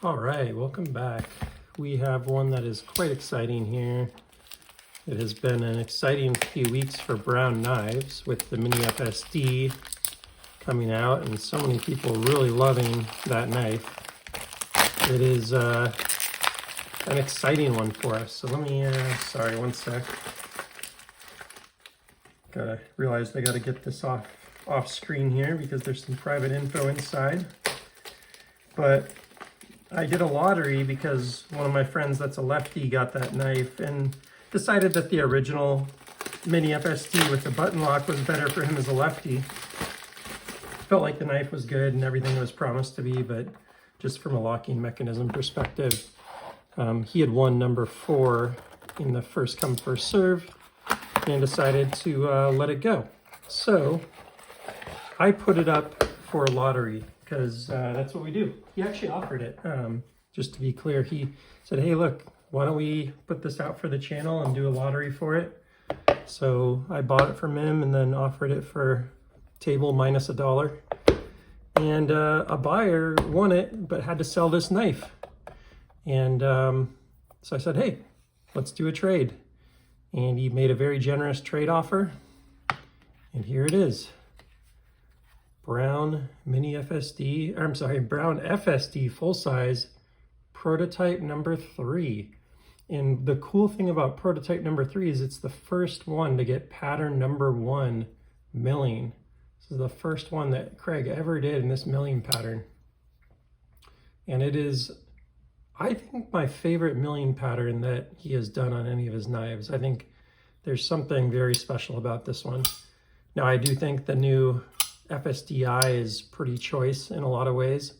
All right, welcome back. We have one that is quite exciting here. It has been an exciting few weeks for brown knives with the mini FSD coming out and so many people really loving that knife. It is an exciting one for us. So let me, sorry, one sec. Realized I gotta get this off screen here because there's some private info inside. But I did a lottery because one of my friends that's a lefty got that knife and decided that the original mini FSD with the button lock was better for him as a lefty. Felt like the knife was good and everything was promised to be, but just from a locking mechanism perspective, he had won number 4 in the first come first serve and decided to let it go. So I put it up for a lottery because that's what we do. He actually offered it. Just to be clear, he said, hey, look, why don't we put this out for the channel and do a lottery for it? So I bought it from him and then offered it for table minus $1. And a buyer won it, but had to sell this knife. And so I said, hey, let's do a trade. And he made a very generous trade offer. And here it is. Brown mini FSD, I'm sorry, brown FSD full size prototype number 3. And the cool thing about prototype number 3 is it's the first one to get pattern number 1 milling. This is the first one that Craig ever did in this milling pattern. And it is, I think, my favorite milling pattern that he has done on any of his knives. I think there's something very special about this one. Now, I do think the new FSDI is pretty choice in a lot of ways.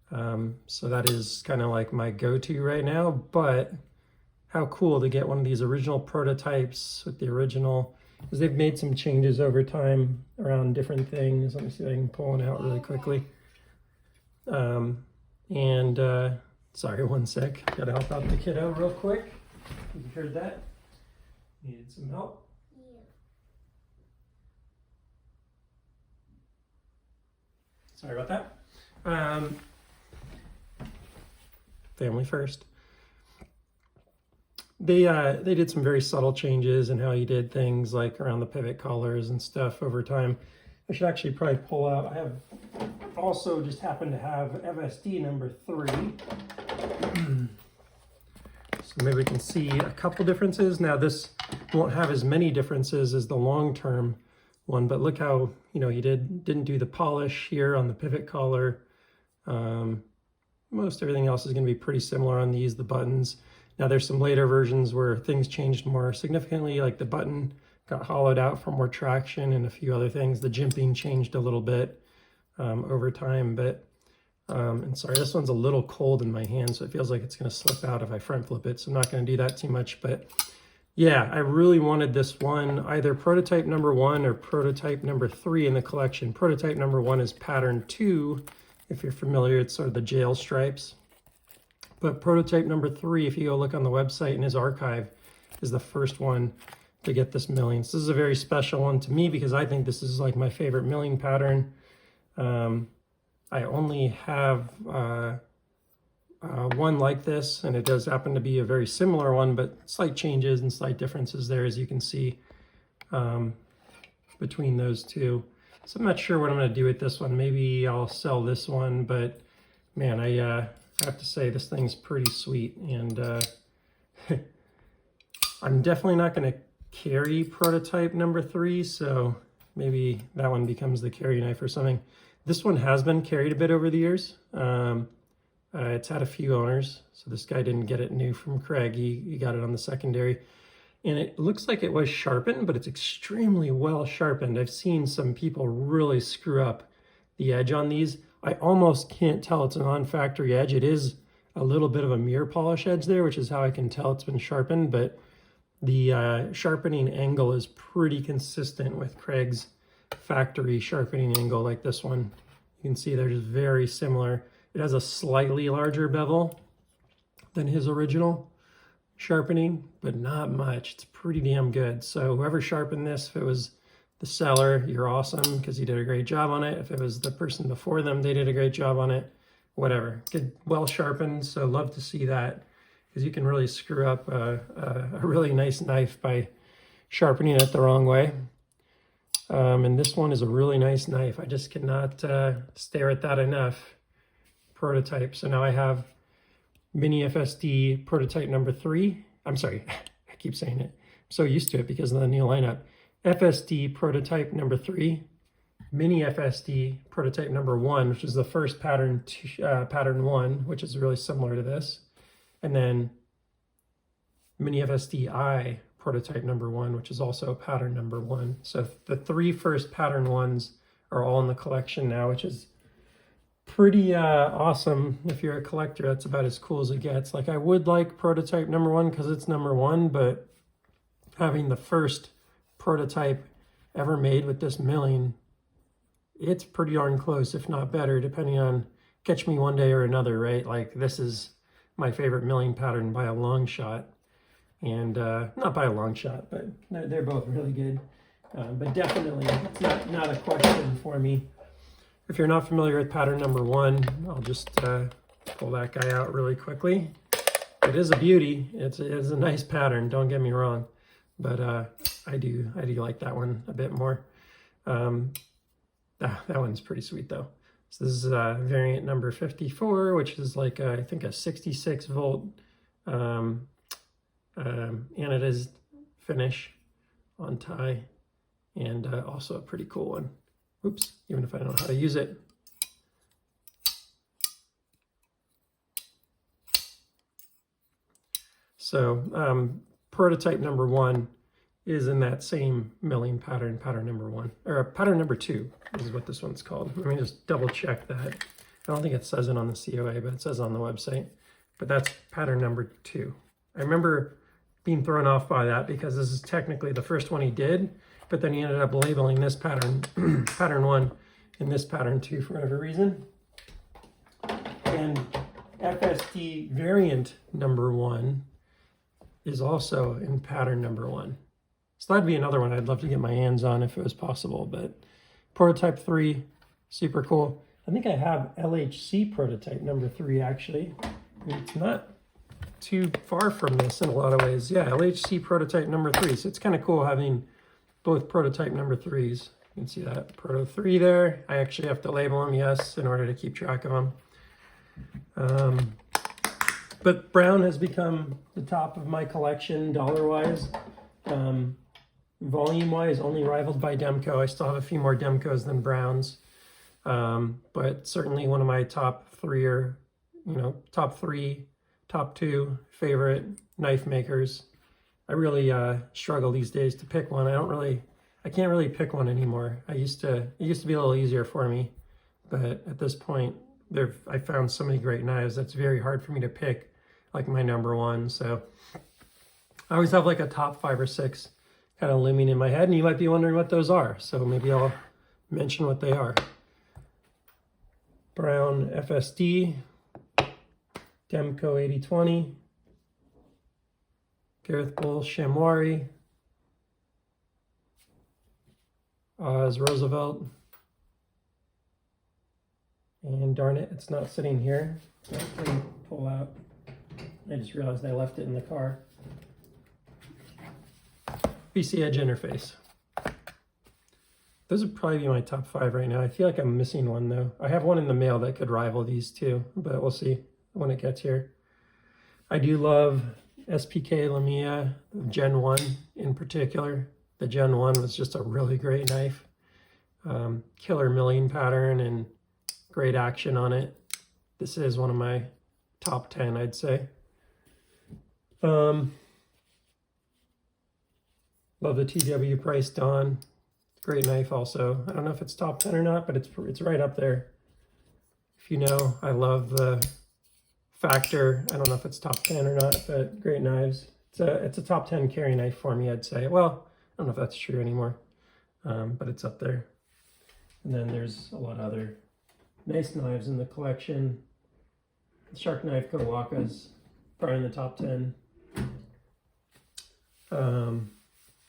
So that is kind of like my go-to right now, but how cool to get one of these original prototypes with the original, because they've made some changes over time around different things. Let me see if I can pull one out really quickly. Sorry, one sec. Gotta help out the kiddo real quick. You heard that? Needed some help. Sorry about that. Family first. They did some very subtle changes in how he did things, like around the pivot collars and stuff over time. I should actually probably pull out. I have also just happened to have FSD number 3. So maybe we can see a couple differences. Now this won't have as many differences as the long-term one, but look how, he didn't do the polish here on the pivot collar. Most everything else is going to be pretty similar on these, the buttons. Now there's some later versions where things changed more significantly, like the button got hollowed out for more traction and a few other things. The jimping changed a little bit over time, but and sorry, this one's a little cold in my hand, so it feels like it's going to slip out if I front flip it, so I'm not going to do that too much. But yeah, I really wanted this one, either prototype number 1 or prototype number 3 in the collection. Prototype number 1 is pattern 2. If you're familiar, it's sort of the jail stripes. But prototype number 3, if you go look on the website in his archive, is the first one to get this milling. So this is a very special one to me because I think this is like my favorite milling pattern. I only have one like this, and it does happen to be a very similar one, but slight changes and slight differences there, as you can see, between those two. So I'm not sure what I'm going to do with this one. Maybe I'll sell this one, but man, I have to say this thing's pretty sweet, and I'm definitely not going to carry prototype number 3, so maybe that one becomes the carry knife or something. This one has been carried a bit over the years. It's had a few owners, so this guy didn't get it new from Craig. He got it on the secondary. And it looks like it was sharpened, but it's extremely well sharpened. I've seen some people really screw up the edge on these. I almost can't tell it's an on-factory edge. It is a little bit of a mirror polish edge there, which is how I can tell it's been sharpened, but the sharpening angle is pretty consistent with Craig's factory sharpening angle, like this one. You can see they're just very similar. It has a slightly larger bevel than his original sharpening, but not much. It's pretty damn good. So whoever sharpened this, if it was the seller, you're awesome because you did a great job on it. If it was the person before them, they did a great job on it. whatever. Good, well sharpened, so love to see that, because you can really screw up a really nice knife by sharpening it the wrong way. And this one is a really nice knife. I just cannot stare at that enough. Prototype. So now I have Mini FSD prototype number 3. I'm sorry, I keep saying it. I'm so used to it because of the new lineup. FSD prototype number 3, Mini FSD prototype number 1, which is the first pattern, pattern 1, which is really similar to this. And then Mini FSD I prototype number 1, which is also pattern number 1. So the 3 first pattern 1s are all in the collection now, which is pretty awesome. If you're a collector, that's about as cool as it gets. Like, I would like prototype number 1 because it's number 1, but having the first prototype ever made with this milling, it's pretty darn close, if not better, depending on catch me one day or another, right? Like, this is my favorite milling pattern by a long shot. And not by a long shot, but they're both really good. But definitely, it's not a question for me. If you're not familiar with pattern number 1, I'll just pull that guy out really quickly. It is a beauty. It's a nice pattern, don't get me wrong. But I do like that one a bit more. That one's pretty sweet though. So this is variant number 54, which is like I think a 66 volt anodized finish on tie, and also a pretty cool one. Oops, even if I don't know how to use it. So prototype number 1 is in that same milling pattern, pattern number 1, or pattern number 2 is what this one's called. Let me just double check that. I don't think it says it on the COA, but it says on the website. But that's pattern number 2. I remember being thrown off by that because this is technically the first one he did, but then he ended up labeling this pattern, pattern 1, and this pattern 2 for whatever reason. And FSD variant number 1 is also in pattern number 1. So that'd be another one I'd love to get my hands on if it was possible, but prototype 3, super cool. I think I have LHC prototype number 3 actually. It's not too far from this in a lot of ways. Yeah, LHC prototype number 3. So it's kind of cool having both prototype number 3s. You can see that Proto 3 there. I actually have to label them, yes, in order to keep track of them. But brown has become the top of my collection dollar-wise. Volume-wise, only rivaled by Demco. I still have a few more Demcos than browns. But certainly one of my top 3 or, top 3, top 2 favorite knife makers. I really struggle these days to pick one. I can't really pick one anymore. It used to be a little easier for me, but at this point, I found so many great knives that's very hard for me to pick like my number 1. So I always have like a top 5 or 6 kind of looming in my head, and you might be wondering what those are. So maybe I'll mention what they are. Brown FSD, Demco 8020, Gareth Bull Chamois, Oz Roosevelt, and darn it, it's not sitting here. Let's pull out. I just realized I left it in the car. BC Edge interface. Those would probably be my top 5 right now. I feel like I'm missing one though. I have one in the mail that could rival these two, but we'll see when it gets here. I do love SPK Lamia Gen 1 in particular. The Gen 1 was just a really great knife. Killer milling pattern and great action on it. This is one of my top 10, I'd say. Love the TW Price Dawn. Great knife also. I don't know if it's top 10 or not, but it's right up there. If you know, I love the Factor. I don't know if it's top 10 or not, but great knives. It's a top 10 carry knife for me, I'd say. Well, I don't know if that's true anymore, but it's up there. And then there's a lot of other nice knives in the collection. The Shark Knife Kawakas, probably in the top 10.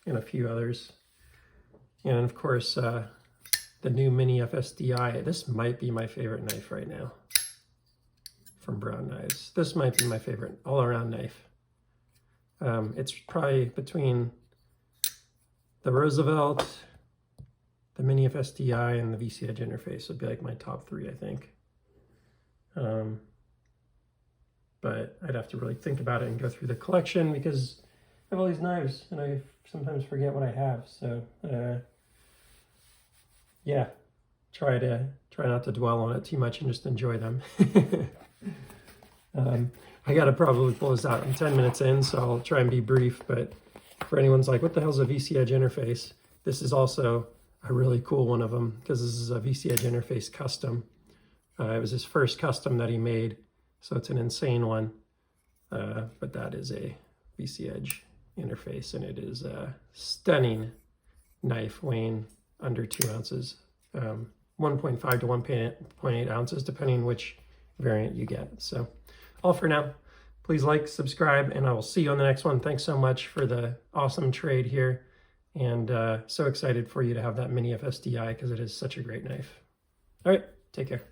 And a few others. And of course, the new Mini FSDI. This might be my favorite knife right now. from Brown Knives. This might be my favorite all-around knife. It's probably between the Roosevelt, the Mini FSDI, and the VC Edge interface would be like my top 3, I think. But I'd have to really think about it and go through the collection because I have all these knives and I sometimes forget what I have. So yeah, try not to dwell on it too much and just enjoy them. I gotta probably close out. I'm 10 minutes in, so I'll try and be brief. But for anyone's like, what the hell's a VC Edge interface? This is also a really cool one of them because this is a VC Edge interface custom. It was his first custom that he made, so it's an insane one. But that is a VC Edge interface, and it is a stunning knife weighing under 2 ounces, 1.5 to 1.8 ounces, depending which variant you get. So all for now. Please like, subscribe, and I will see you on the next one. Thanks so much for the awesome trade here, and so excited for you to have that Mini FSDI because it is such a great knife. All right, take care.